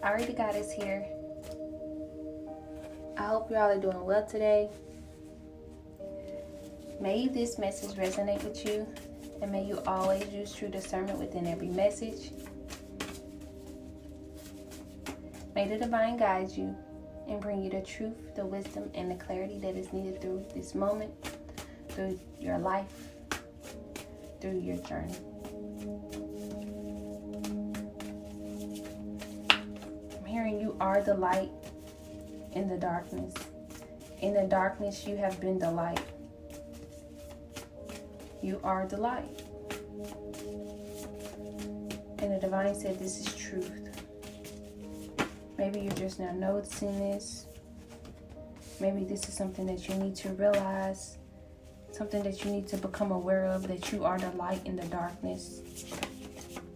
already got us here. I hope y'all are doing well today. May this message resonate with you, and may you always use true discernment within every message. May the divine guide you and bring you the truth, the wisdom, and the clarity that is needed through this moment, through your life, through your journey. I'm hearing you are the light in the darkness. In the darkness, you have been the light. You are the light. And the divine said this is truth. Maybe you're just now noticing this. Maybe this is something that you need to realize. Something that you need to become aware of, that you are the light in the darkness.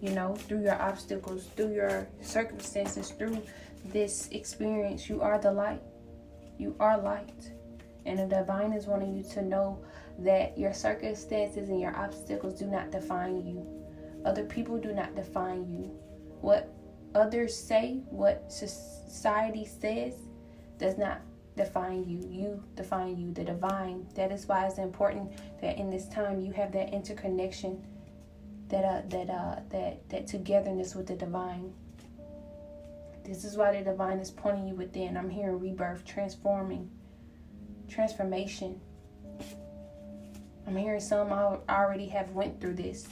You know, through your obstacles, through your circumstances, through this experience, you are the light. You are light. And the divine is wanting you to know that your circumstances and your obstacles do not define you. Other people do not define you. What others say, what society says, does not define you. You define you, the divine. That is why it's important that in this time you have that interconnection, that togetherness with the divine. This is why the divine is pointing you within. I'm hearing rebirth, transformation. I'm hearing some already have went through this.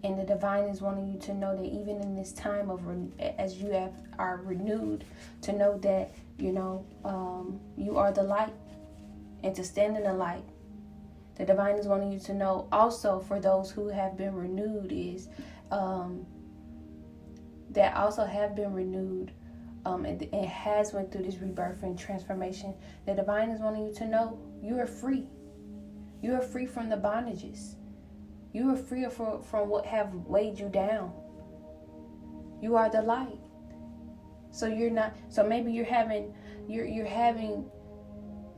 And the divine is wanting you to know that even in this time of, as you are renewed, to know that, you are the light, and to stand in the light. The divine is wanting you to know also, for those who have been renewed, is that also have been renewed and has went through this rebirth and transformation. The divine is wanting you to know you are free. You are free from the bondages. You are free from what have weighed you down. You are the light. So you're not. So maybe you're having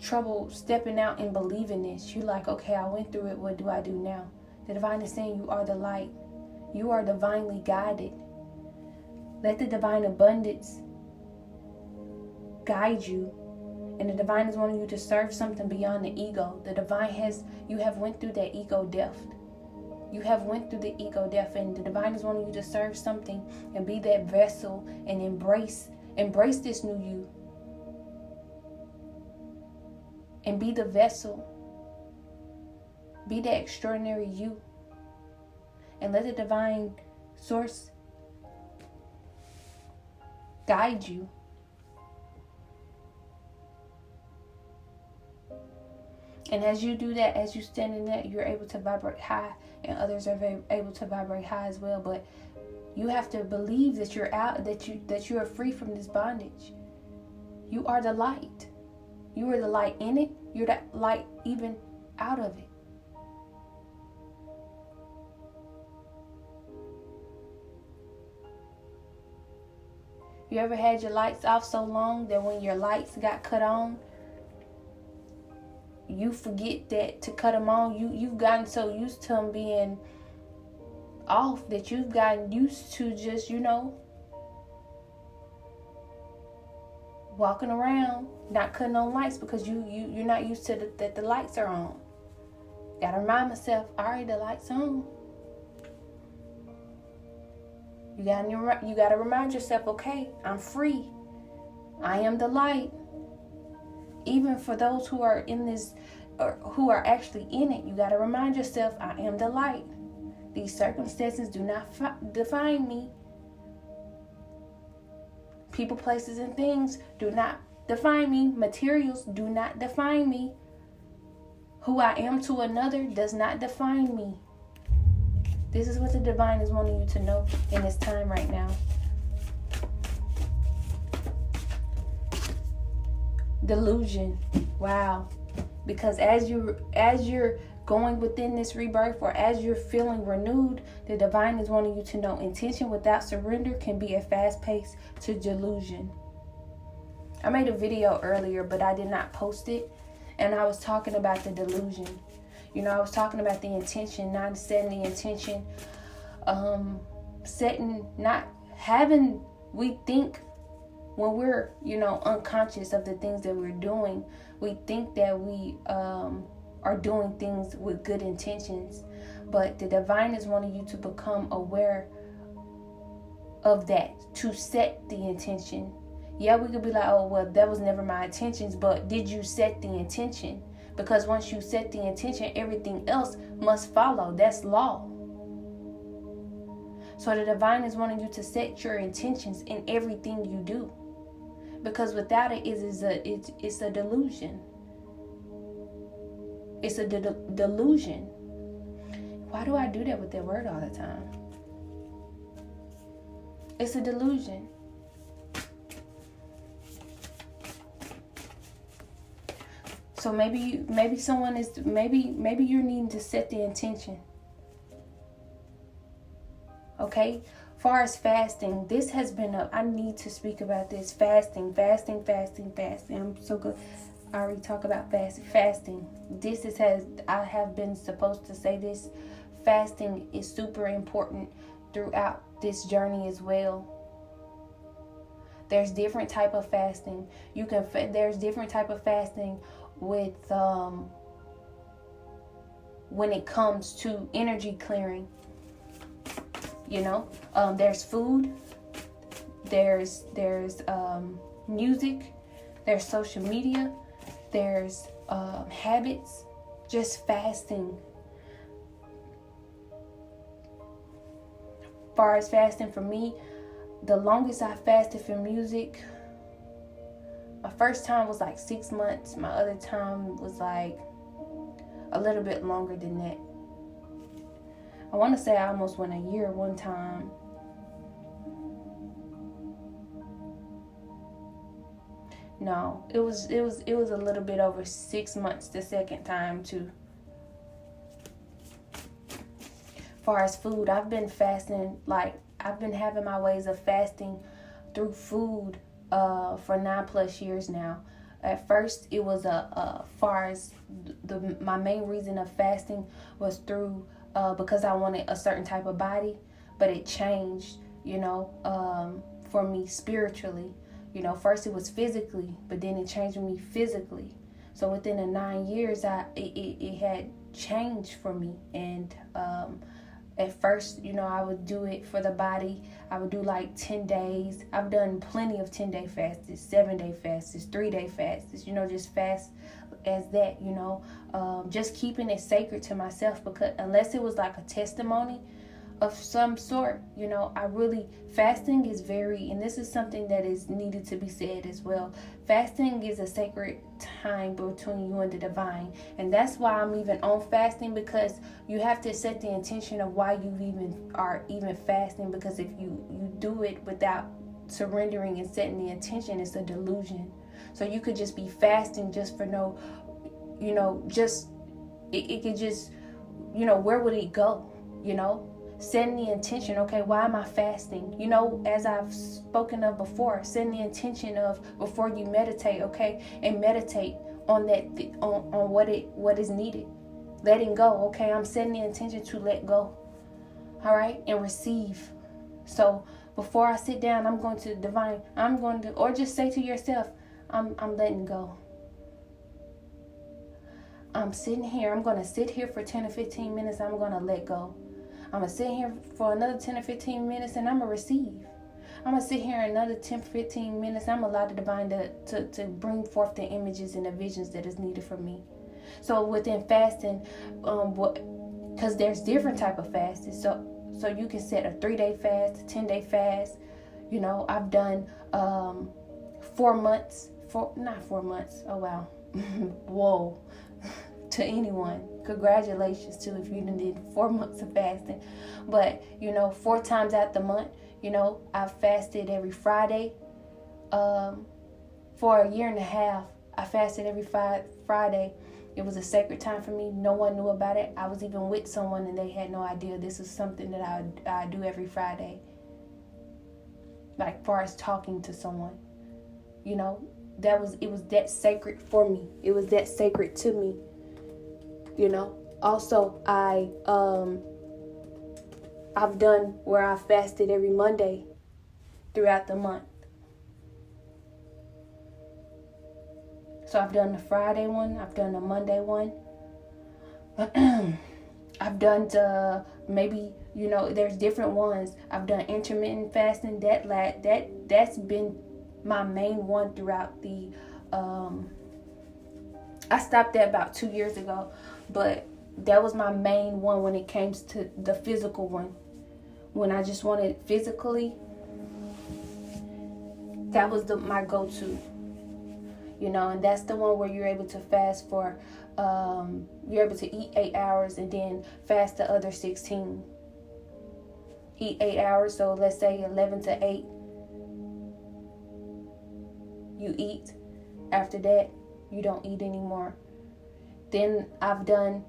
trouble stepping out and believing this. You're like, okay, I went through it. What do I do now? The divine is saying you are the light. You are divinely guided. Let the divine abundance guide you. And the divine is wanting you to serve something beyond the ego. The divine you have went through that ego death. You have went through the ego death, and the divine is wanting you to serve something and be that vessel and embrace this new you. And be the vessel. Be that extraordinary you. And let the divine source guide you. And as you do that, as you stand in that, you're able to vibrate high, and others are able to vibrate high as well. But you have to believe that you're out, that you are free from this bondage. You are the light. You are the light in it. You're the light even out of it. You ever had your lights off so long that when your lights got cut on, you forget that to cut them on? You've gotten so used to them being off that you've gotten used to just, walking around not cutting on lights because you're not used to that the lights are on. Gotta remind myself, alright, the lights on. You gotta remind yourself, okay, I'm free. I am the light. Even for those who are in this, or who are actually in it, you gotta remind yourself, I am the light. These circumstances do not define me. People, places, and things do not define me. Materials do not define me. Who I am to another does not define me. This is what the divine is wanting you to know in this time right now. Delusion. Wow. Because as you're going within this rebirth, or as you're feeling renewed, the divine is wanting you to know intention without surrender can be a fast pace to delusion. I made a video earlier, but I did not post it. And I was talking about the delusion. I was talking about the intention, not setting the intention, not we think when we're, unconscious of the things that we're doing, we think that we are doing things with good intentions. But the divine is wanting you to become aware of that, to set the intention. Yeah, we could be like, oh, well, that was never my intentions, but did you set the intention? Because once you set the intention, everything else must follow. That's law. So the divine is wanting you to set your intentions in everything you do. Because without it, it's a delusion. It's a delusion. Why do I do that with that word all the time? It's a delusion. So maybe you're needing to set the intention. Okay? Far as fasting, this has been I need to speak about this. Fasting. I'm so good. I already talked about fasting. I have been supposed to say this. Fasting is super important throughout this journey as well. There's different type of fasting. There's different type of fasting with when it comes to energy clearing. There's food, there's music, there's social media, there's habits, just fasting. As far as fasting for me, the longest I fasted for music, my first time was like 6 months. My other time was like a little bit longer than that. I want to say I almost went a year one time. No, it was a little bit over 6 months the second time too. Far as food, I've been fasting, I've been having my ways of fasting through food for 9+ years now. At first, it was my main reason of fasting was through because I wanted a certain type of body, but it changed, for me spiritually. First it was physically, but then it changed me physically. So within the 9 years, it had changed for me. And at first, I would do it for the body. I would do like 10 days. I've done plenty of 10-day fasts, 7-day fasts, 3-day fasts, just fast as that, just keeping it sacred to myself, because unless it was like a testimony of some sort, fasting is and this is something that is needed to be said as well. Fasting is a sacred time between you and the divine. And that's why I'm even on fasting, because you have to set the intention of why you are fasting, because if you do it without surrendering and setting the intention, it's a delusion. So you could just be fasting just for no, it could just, where would it go, Setting the intention, okay, why am I fasting? As I've spoken of before, setting the intention of before you meditate, okay, and meditate on that, on what is needed. Letting go, okay, I'm setting the intention to let go, all right, and receive. So before I sit down, I'm going to divine, or just say to yourself, I'm letting go. I'm sitting here, I'm going to sit here for 10 or 15 minutes, I'm going to let go. I'm going to sit here for another 10 or 15 minutes and I'm going to receive. I'm going to sit here another 10 or 15 minutes. I'm allowed the divine to bring forth the images and the visions that is needed for me. So within fasting, because there's different type of fasting. So you can set a 3-day fast, a 10-day fast. I've done 4 months. Not 4 months. Oh, wow. Whoa. To anyone, congratulations to if you did 4 months of fasting. But 4 times out the month, I fasted every Friday. For a year and a half, I fasted every Friday. It was a sacred time for me. No one knew about it. I was even with someone and they had no idea this is something that I do every Friday. Like far as talking to someone, it was that sacred for me. It was that sacred to me. Also I've done where I fasted every Monday. throughout the month. So I've done the Friday one, I've done the Monday one. I've done maybe, there's different ones. I've done intermittent fasting. That's been my main one throughout the I stopped that about 2 years ago, but that was my main one when it came to the physical one. When I just wanted physically, that was my go-to. And that's the one where you're able to fast for, you're able to eat 8 hours and then fast the other 16. Eat 8 hours, so let's say 11 to 8. You eat. After that, you don't eat anymore. Then I've done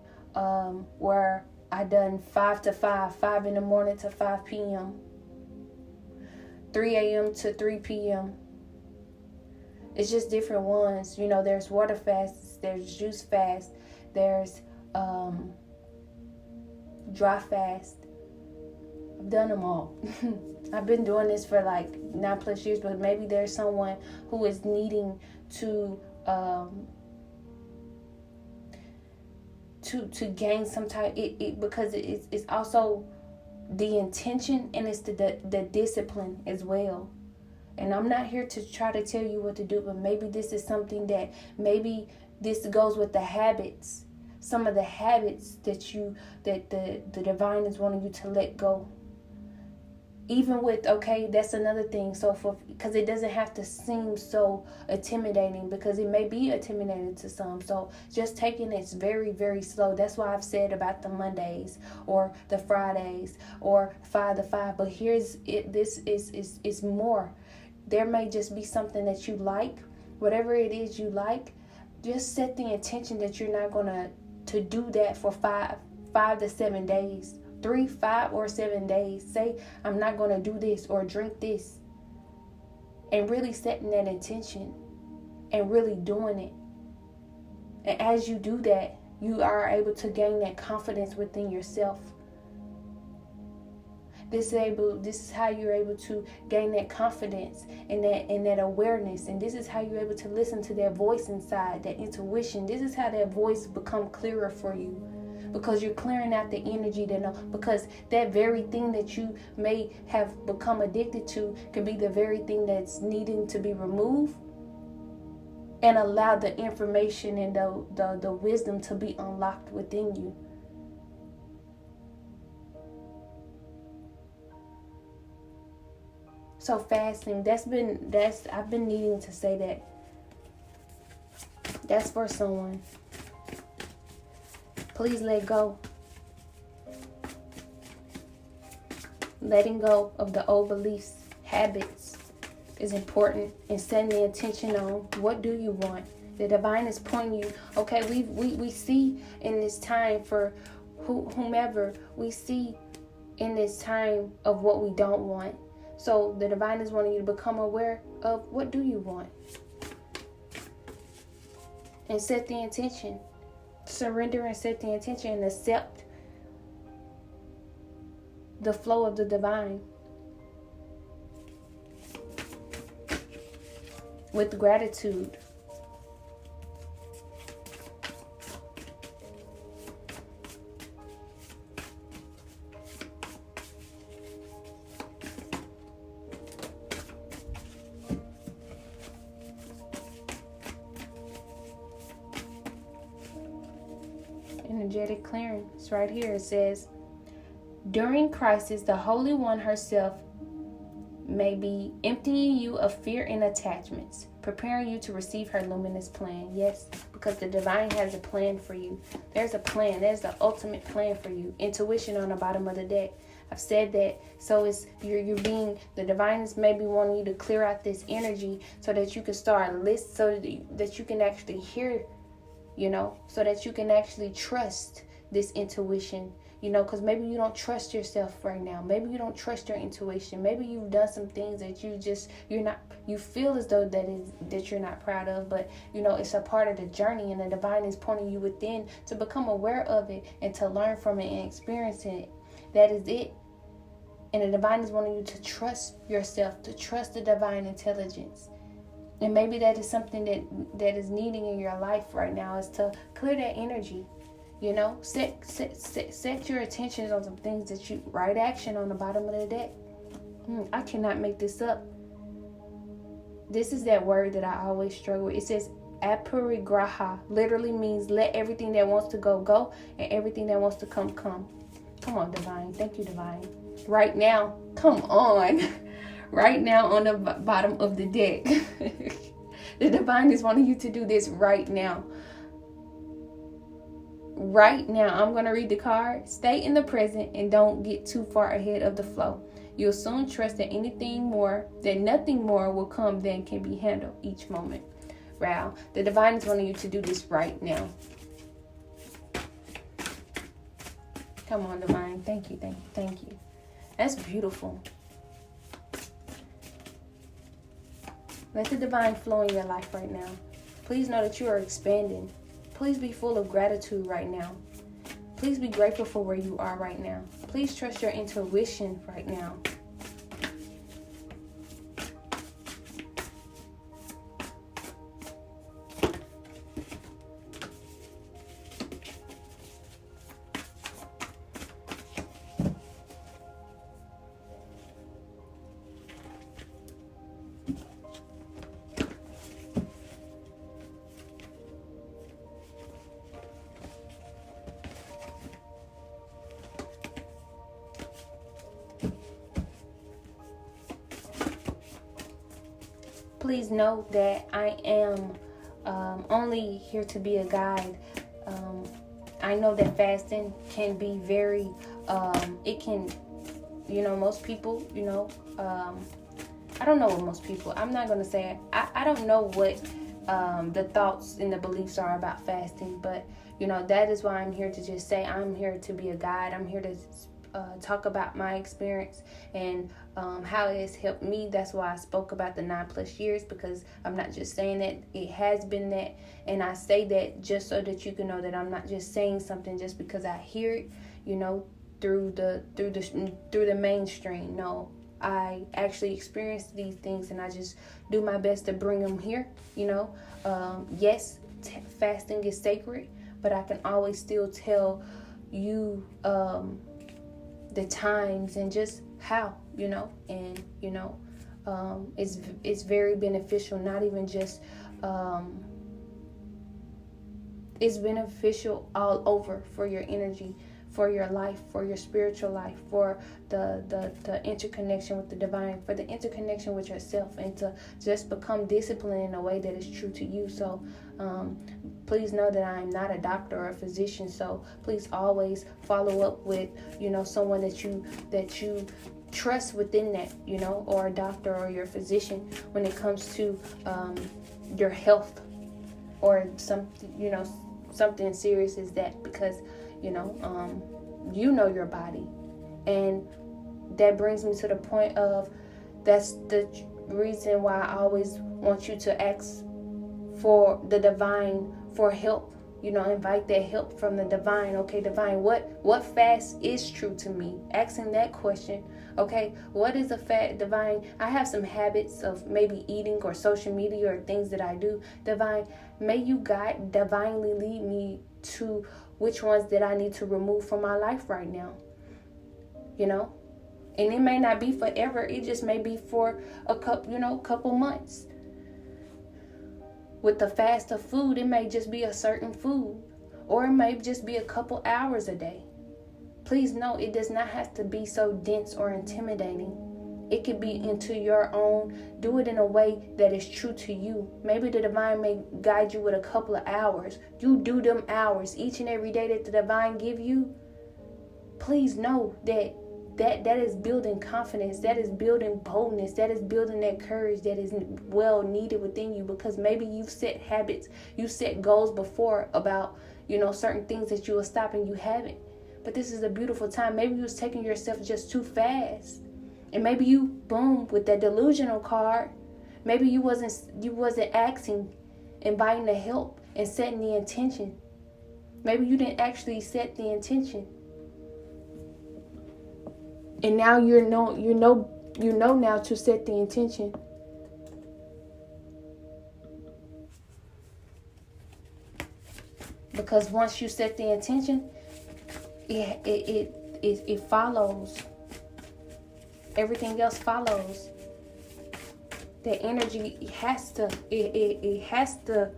where I done 5 to 5, 5 in the morning to 5 p.m., 3 a.m. to 3 p.m. It's just different ones. There's water fasts, there's juice fast, there's dry fast. I've done them all. I've been doing this for like 9+ years, but maybe there's someone who is needing to gain some type, because it's also the intention, and it's the discipline as well. And I'm not here to try to tell you what to do, but maybe this is something that, maybe this goes with the habits, some of the habits that the divine is wanting you to let go. Even with, that's another thing. So because it doesn't have to seem so intimidating, because it may be intimidating to some. So just taking it very, very slow. That's why I've said about the Mondays or the Fridays or 5 to 5. But this is more. There may just be something that you like, whatever it is you like. Just set the intention that you're not going to do that for 5 to 7 days. 3, 5, or 7 days. Say, I'm not going to do this or drink this. And really setting that intention and really doing it. And as you do that, you are able to gain that confidence within yourself. This is how you're able to gain that confidence and that awareness. And this is how you're able to listen to that voice inside, that intuition. This is how that voice become clearer for you. Because you're clearing out the energy because that very thing that you may have become addicted to could be the very thing that's needing to be removed, and allow the information and the wisdom to be unlocked within you. So fasting, I've been needing to say that. That's for someone. Please let go. Letting go of the old beliefs, habits is important, and setting the intention on what do you want. The divine is pointing you. Okay, we see in this time for whomever, we see in this time of what we don't want. So the divine is wanting you to become aware of what do you want. And set the intention. Surrender and set the intention and accept the flow of the divine with gratitude. Energetic clearing. It's right here. It says, during crisis, the Holy One herself may be emptying you of fear and attachments, preparing you to receive her luminous plan. Yes, because the divine has a plan for you. There's a plan. There's the ultimate plan for you. Intuition on the bottom of the deck. I've said that. So it's you're being, the divine is maybe wanting you to clear out this energy so that you can start so that you can actually hear, so that you can actually trust this intuition, because maybe you don't trust yourself right now. Maybe you don't trust your intuition. Maybe you've done some things that you feel as though that you're not proud of, but it's a part of the journey, and the divine is pointing you within to become aware of it and to learn from it and experience it. That is it. And the divine is wanting you to trust yourself, to trust the divine intelligence. And maybe that is something that is needing in your life right now, is to clear that energy. You know, set your attention on some things that you write action on the bottom of the deck. I cannot make this up. This is that word that I always struggle with. It says aparigraha, literally means let everything that wants to go, go, and everything that wants to come, come. Come on, divine. Thank you, divine. Right now, come on. Right now on the bottom of the deck. The divine is wanting you to do this right now. Right now, I'm going to read the card. Stay in the present and don't get too far ahead of the flow. You'll soon trust that nothing more will come than can be handled each moment. Wow. The divine is wanting you to do this right now. Come on, divine. Thank you, thank you, thank you. That's beautiful. Let the divine flow in your life right now. Please know that you are expanding. Please be full of gratitude right now. Please be grateful for where you are right now. Please trust your intuition right now. Please know that I am only here to be a guide. I know that fasting can be very, it can, most people, I don't know what most people, I'm not going to say it. I don't know what the thoughts and the beliefs are about fasting, but, that is why I'm here to just say I'm here to be a guide. I'm here to talk about my experience and how it has helped me. That's why I spoke about the 9+ years, because I'm not just saying that, it has been that. And I say that just so that you can know that I'm not just saying something just because I hear it, through the mainstream. No, I actually experienced these things, and I just do my best to bring them here. Yes, fasting is sacred, but I can always still tell you the times and just how, and it's very beneficial. Not even just it's beneficial all over for your energy, for your life, for your spiritual life, for the interconnection with the divine, for the interconnection with yourself, and to just become disciplined in a way that is true to you. So please know that I am not a doctor or a physician, so please always follow up with someone that you trust within that, or a doctor or your physician when it comes to your health or something serious as that, because you know your body. And that brings me to the point of, that's the reason why I always want you to ask for the divine for help. Invite that help from the divine. Okay, divine, what fast is true to me? Asking that question. Okay, what is a fast? Divine, I have some habits of maybe eating or social media or things that I do. Divine, may you divinely lead me to which ones that I need to remove from my life right now. And it may not be forever. It just may be for a couple months. With the fast of food, it may just be a certain food, or it may just be a couple hours a day. Please know, it does not have to be so dense or intimidating. It could be into your own. Do it in a way that is true to you. Maybe the divine may guide you with a couple of hours. You do them hours each and every day that the divine give you. Please know that is building confidence, that is building boldness, that is building that courage that is well needed within you, because maybe you've set habits, you set goals before about, certain things that you will stop and you haven't. But this is a beautiful time. Maybe you was taking yourself just too fast. And maybe you, boom, with that delusional card, maybe you wasn't asking, inviting the help and setting the intention. Maybe you didn't actually set the intention. And now you know now to set the intention. Because once you set the intention, it follows. Everything else follows. The energy has to it has to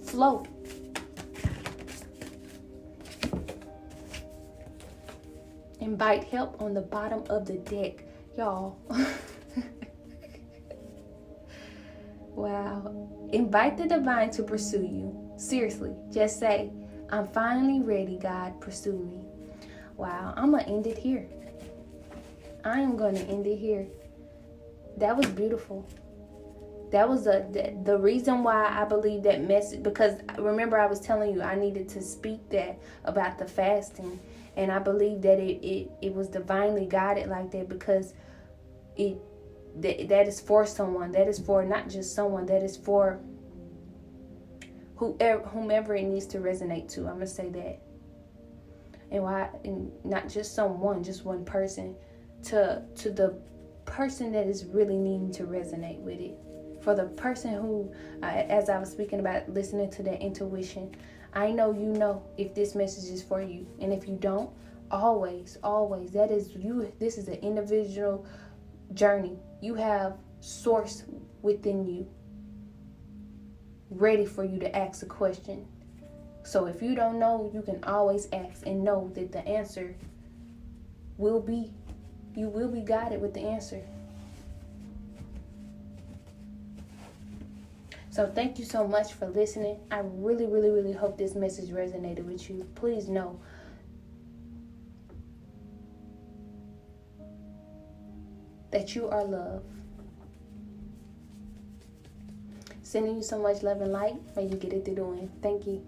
flow. Invite help on the bottom of the deck, y'all. Wow. Invite the divine to pursue you. Seriously, just say, I'm finally ready, God, pursue me. Wow, I'm going to end it here. I am going to end it here. That was beautiful. That was the reason why I believe that message, because remember I was telling you I needed to speak that about the fasting, and I believe that it was divinely guided like that, because that is for someone. That is for not just someone. That is for whomever it needs to resonate to. I'm gonna say that. And not just someone, just one person, to the person that is really needing to resonate with it. For the person who, as I was speaking about listening to that intuition, I know you know if this message is for you. And if you don't, always, that is you. This is an individual journey. You have source within you ready for you to ask a question. So if you don't know, you can always ask and know that the answer you will be guided with the answer. So thank you so much for listening. I really, really, really hope this message resonated with you. Please know that you are loved. Sending you so much love and light. May you get it through doing. Thank you.